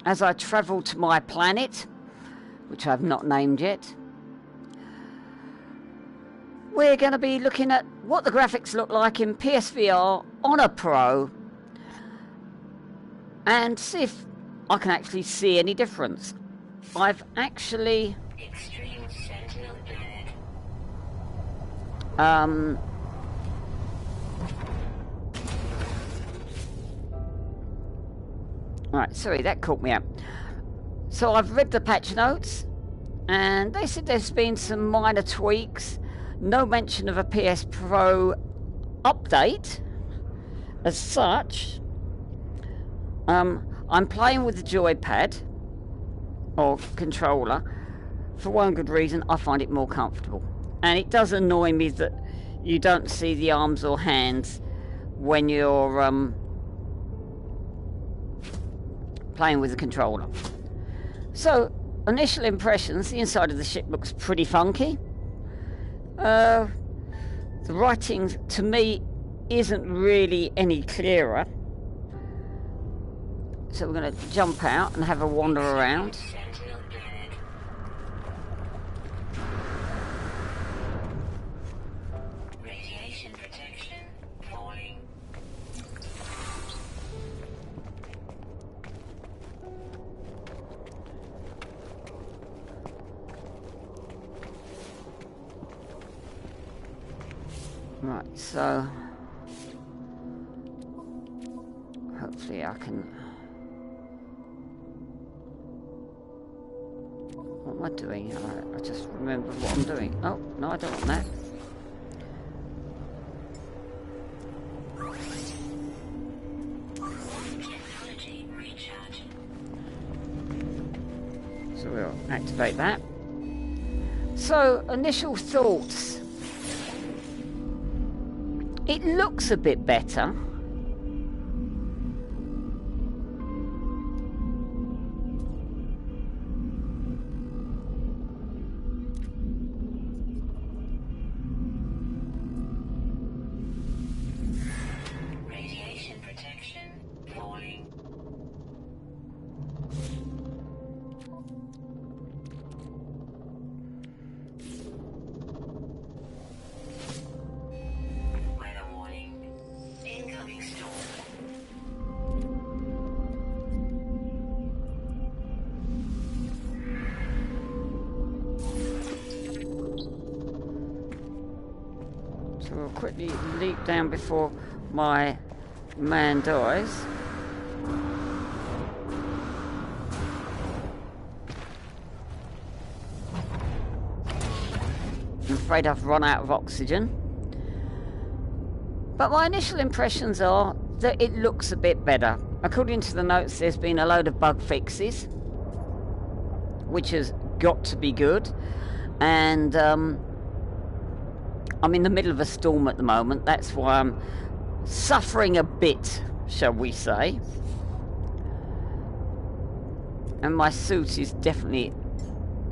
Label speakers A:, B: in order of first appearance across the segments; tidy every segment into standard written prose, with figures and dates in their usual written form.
A: as I travel to my planet, which I've not named yet, we're going to be looking at what the graphics look like in PSVR on a Pro and see if I can actually see any difference. I've actually right, sorry, that caught me up. So I've read the patch notes, and they said there's been some minor tweaks. No mention of a PS Pro update as such. I'm playing with the joypad or controller for one good reason. I find it more comfortable, and it does annoy me that you don't see the arms or hands when you're playing with the controller. So, initial impressions, the inside of the ship looks pretty funky. The writing to me isn't really any clearer. So we're going to jump out and have a wander around.
B: Radiation protection falling.
A: Right, so hopefully I can. What am I doing? I just remember what I'm doing. Oh, no, I don't want that. So we'll activate that. So, initial thoughts. It looks a bit better.
B: Radiation protection falling. Weather warning. Incoming storm.
A: So we'll quickly leap down before my man dies. I'm afraid I've run out of oxygen. But my initial impressions are that it looks a bit better. According to the notes, there's been a load of bug fixes, which has got to be good. And I'm in the middle of a storm at the moment. That's why I'm suffering a bit, shall we say. And my suit is definitely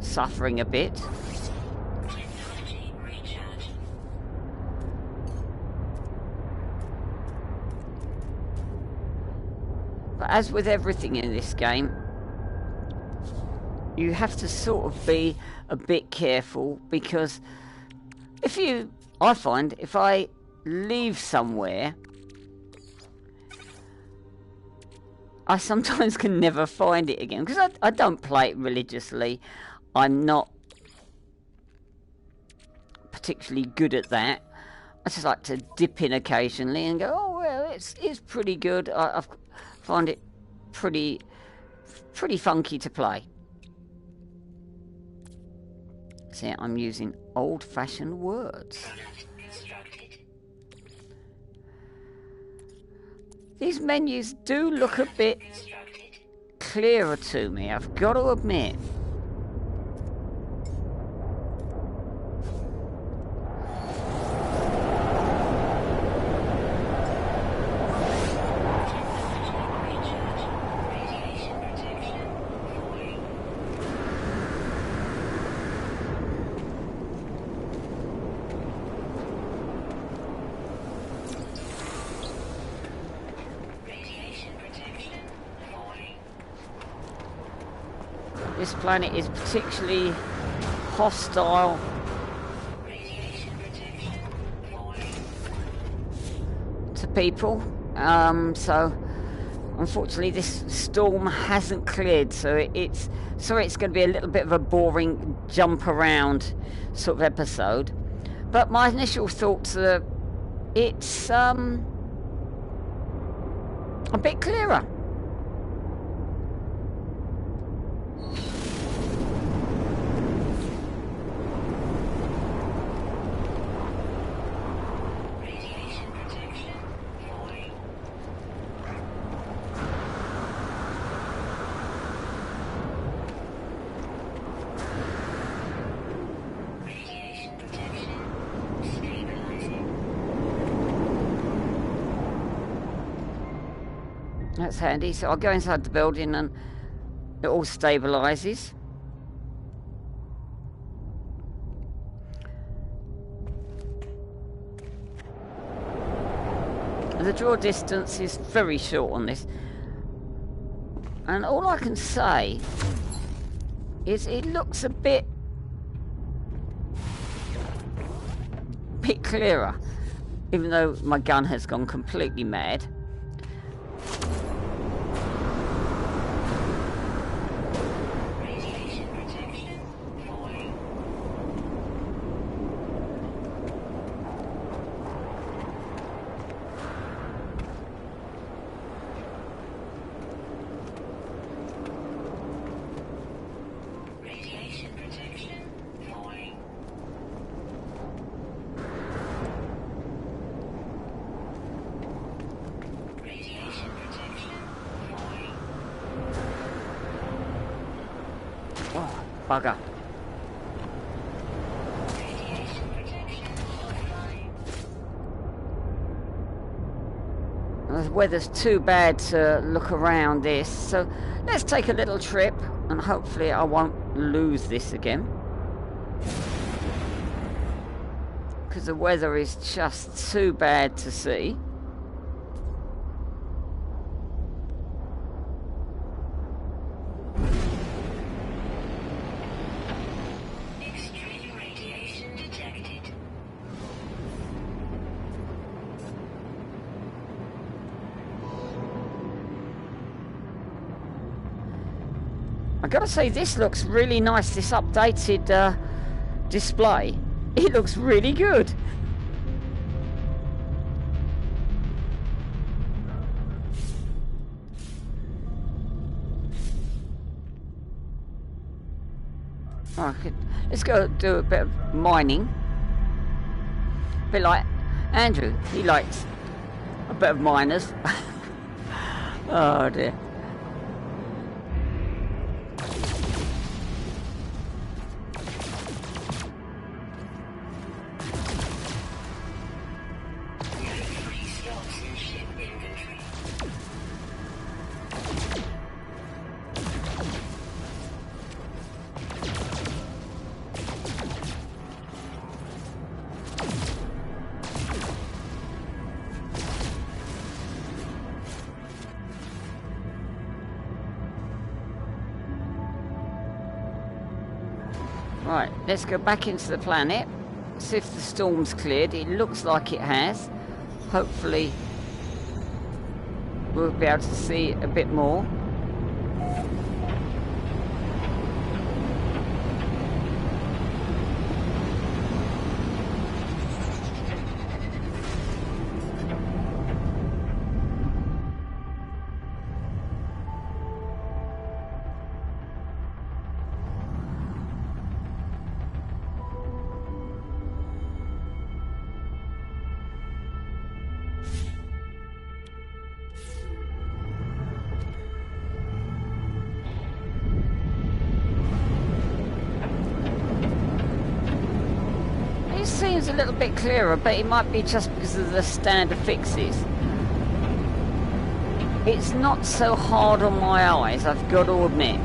A: suffering a bit.
B: Technology recharge.
A: But as with everything in this game, you have to sort of be a bit careful, because I find if I leave somewhere, I sometimes can never find it again, because I don't play it religiously. I'm not particularly good at that. I just like to dip in occasionally and go, oh well, it's pretty good. I find it pretty funky to play. See, I'm using old-fashioned words.
B: Product constructed.
A: These menus do look a bit
B: Constructed.
A: clearer to me, I've got to admit.
B: Radiation protection falling. Radiation protection falling.
A: this planet is particularly hostile
B: Radiation protection falling.
A: to people. So unfortunately this storm hasn't cleared, so it's sorry it's going to be a little bit of a boring jump around sort of episode. But my initial thoughts are it's a bit clearer.
B: Radiation protection falling. Radiation protection stabilizing.
A: That's handy. So I'll go inside the building and it all stabilizes. The draw distance is very short on this, and all I can say is it looks a bit clearer, even though my gun has gone completely mad.
B: Radiation protection falling. Radiation protection falling. Radiation protection falling.
A: Oh, bugger.
B: Radiation protection offline.
A: The weather's too bad to look around this, so let's take a little trip and hopefully I won't lose this again. Because the weather is just too bad to see.
B: Extreme radiation detected.
A: I gotta say, this looks really nice, this updated display. It looks really good. Let's go do a bit of mining. A bit like Andrew, he likes a bit of miners. Oh dear.
B: Free slots in ship inventory.
A: Right, let's go back into the planet, see if the storm's cleared. It looks like it has. Hopefully we'll be able to see a bit more. It seems a little bit clearer, but it might be just because of the standard fixes. It's not so hard on my eyes, I've got to admit.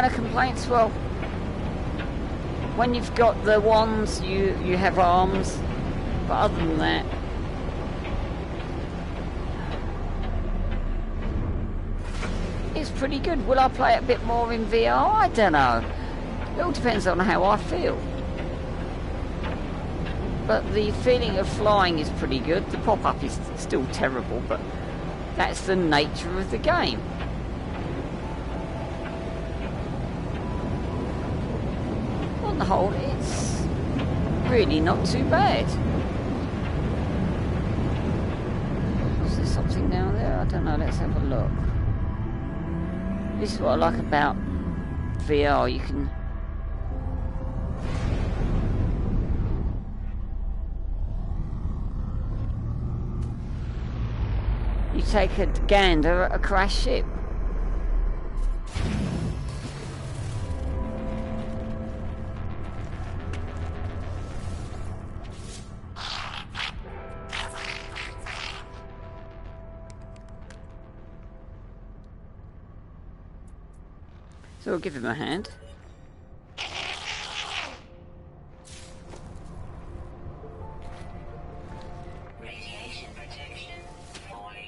A: minor complaints? Well, when you've got the wands, you have arms, but other than that, it's pretty good. Will I play it a bit more in VR? I don't know. It all depends on how I feel. But the feeling of flying is pretty good. The pop-up is still terrible, but that's the nature of the game. On the whole, it's really not too bad. Is there something down there? I don't know. Let's have a look. This is what I like about VR. You can... You take a gander at a crashed ship. So we'll give him a hand.
B: Radiation protection falling.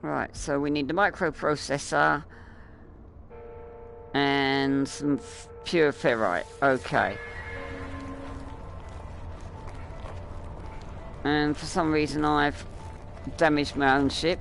A: Right, so we need the microprocessor and some pure ferrite. Okay. And for some reason I've damaged my own ship.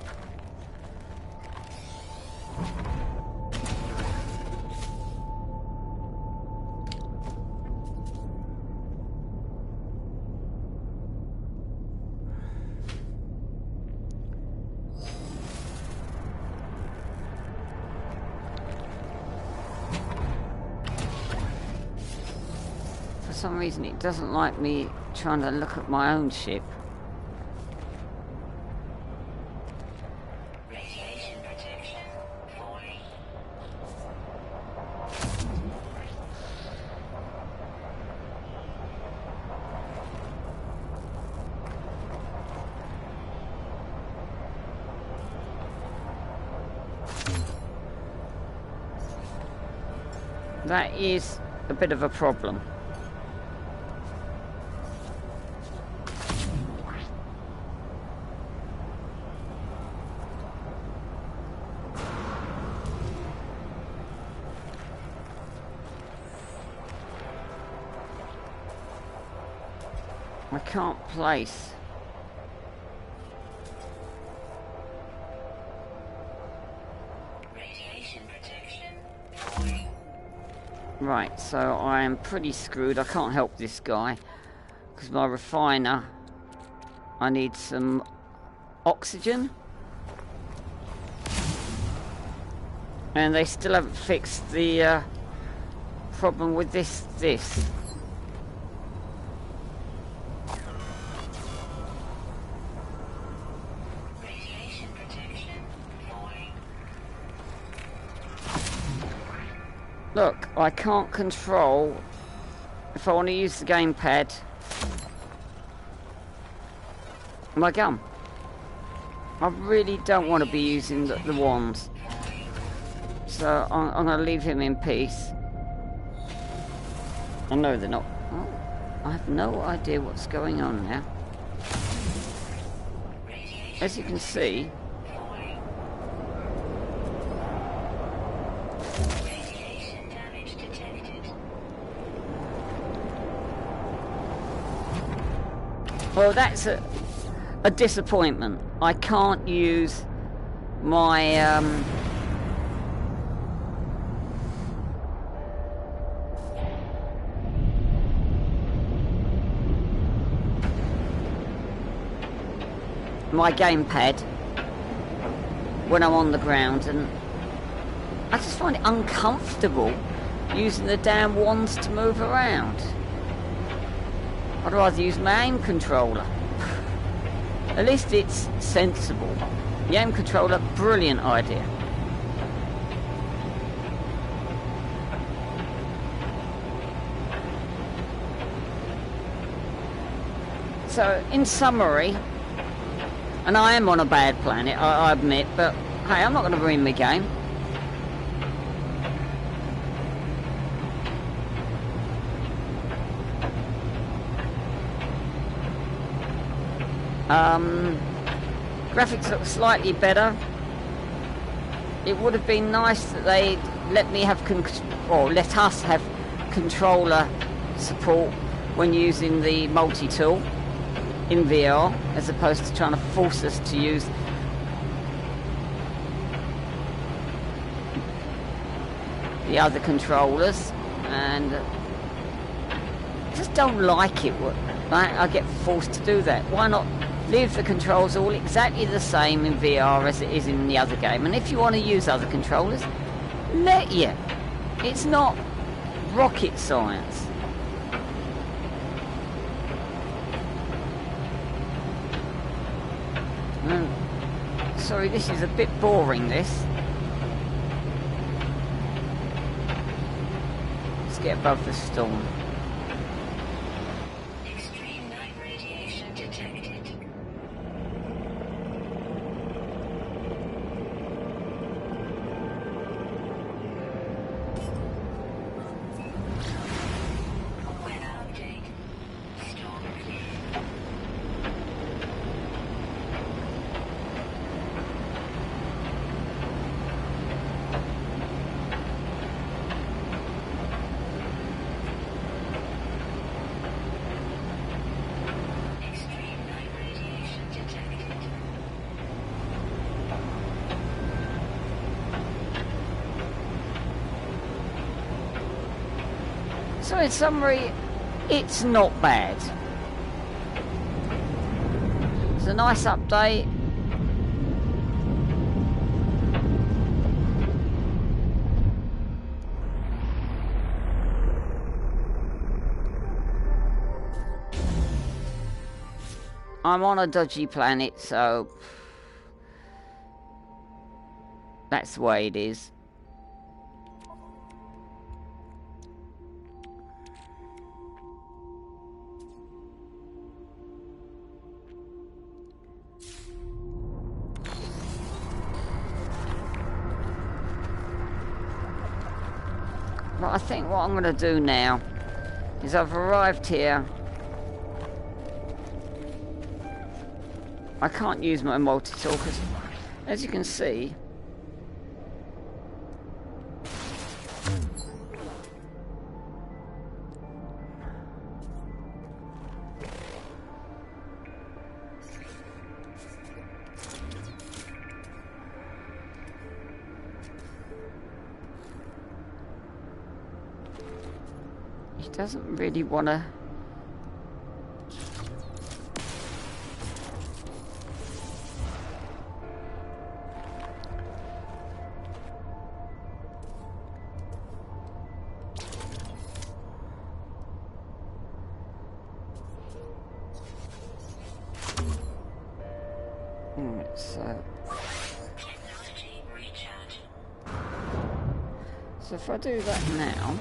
A: For some reason it doesn't like me trying to look at my own ship.
B: Radiation protection falling.
A: That is a bit of a problem. I can't place.
B: Radiation protection falling.
A: Right, so I am pretty screwed. I can't help this guy because my refiner, I need some oxygen, and they still haven't fixed the problem with this.
B: Radiation protection falling.
A: Look, I can't control if I want to use the gamepad. My gun. I really don't want to be using the wands. So I'm going to leave him in peace. I know they're not. Oh, I have no idea what's going on now. As you can see,
B: Radiation damage detected.
A: well, that's a disappointment. I can't use my my gamepad when I'm on the ground, and I just find it uncomfortable using the damn wands to move around. I'd rather use my aim controller. At least it's sensible. The aim controller, brilliant idea. So, in summary, and I am on a bad planet, I admit, but hey, I'm not going to ruin my game. Graphics look slightly better. It would have been nice that they let me have or let us have controller support when using the multi-tool in VR, as opposed to trying to force us to use the other controllers. And I just don't like it. I get forced to do that. Why not leave the controls all exactly the same in VR as it is in the other game? And if you want to use other controllers, let you. It's not rocket science. Sorry, this is a bit boring, this. Let's get above the storm.
B: Extreme night radiation detected. Weather update. Storm clear. Extreme night radiation detected.
A: So in summary, it's not bad. It's a nice update. I'm on a dodgy planet, so that's the way it is. But I think what I'm going to do now is I've arrived here. I can't use my multi-tool because, as you can see, he doesn't really want to.
B: Technology recharge.
A: So if I do that now,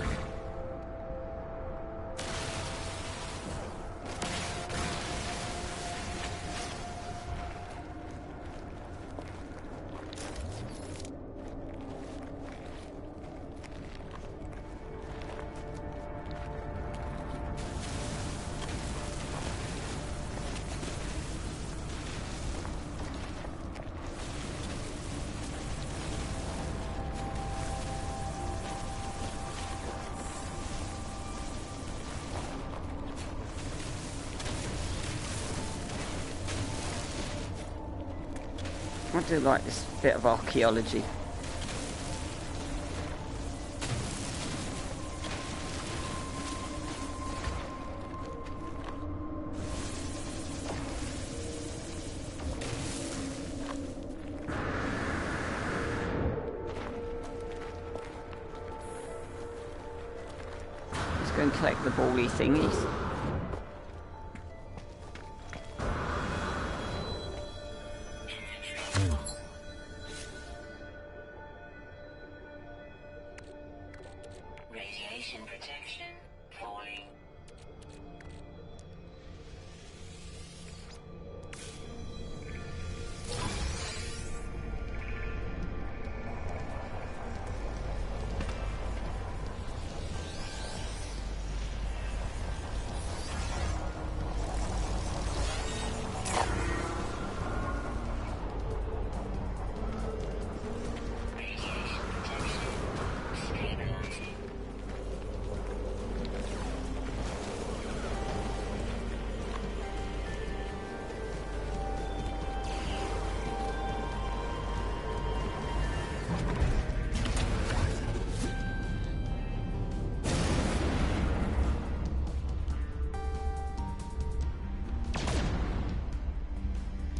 A: I do like this bit of archaeology. Let's go and collect the bally thingies.
B: Radiation protection falling.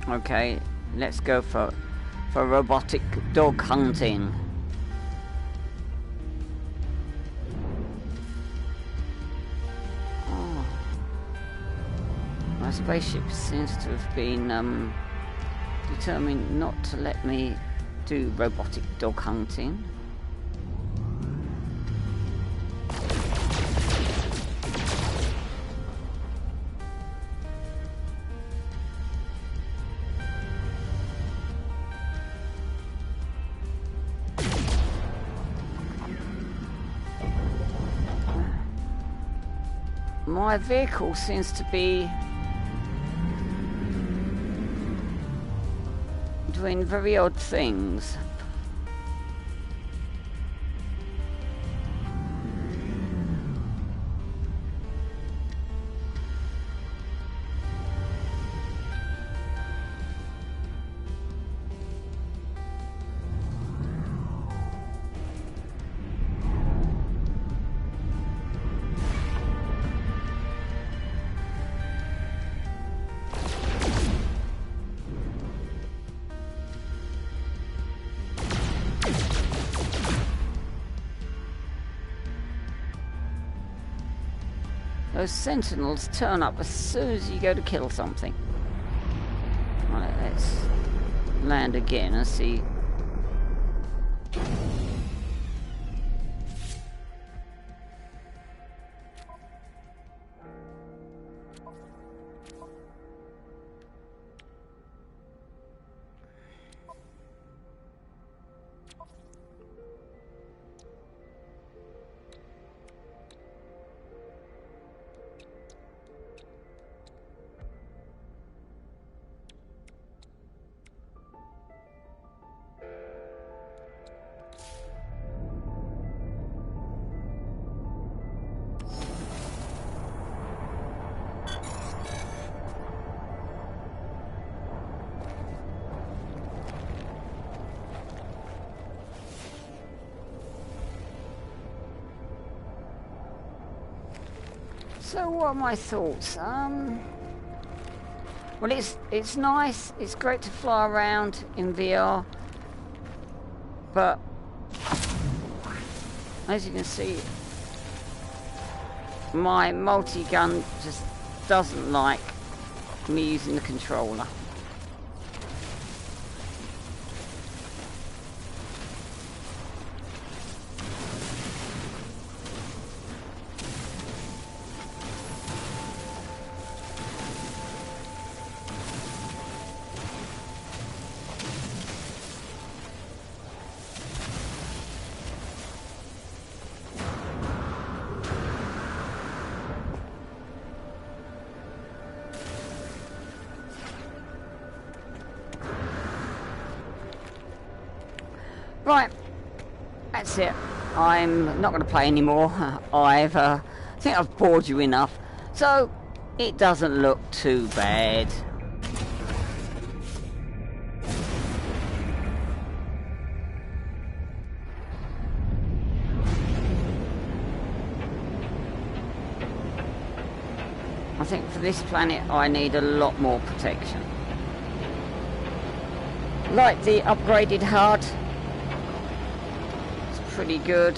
A: Okay, let's go for robotic dog hunting. Oh. My spaceship seems to have been determined not to let me do robotic dog hunting. My vehicle seems to be doing very odd things. Those sentinels turn up as soon as you go to kill something. Right, let's land again and see. So what are my thoughts? Well, it's nice. It's great to fly around in VR, but as you can see, my multi-gun just doesn't like me using the controller. Right, that's it. I'm not going to play anymore. I think I've bored you enough. So, it doesn't look too bad. I think for this planet I need a lot more protection. Like the upgraded HUD. Pretty good.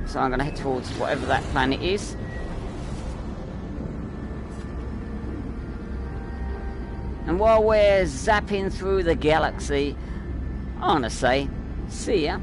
A: So I'm going to head towards whatever that planet is. And while we're zapping through the galaxy, I want to say, see ya.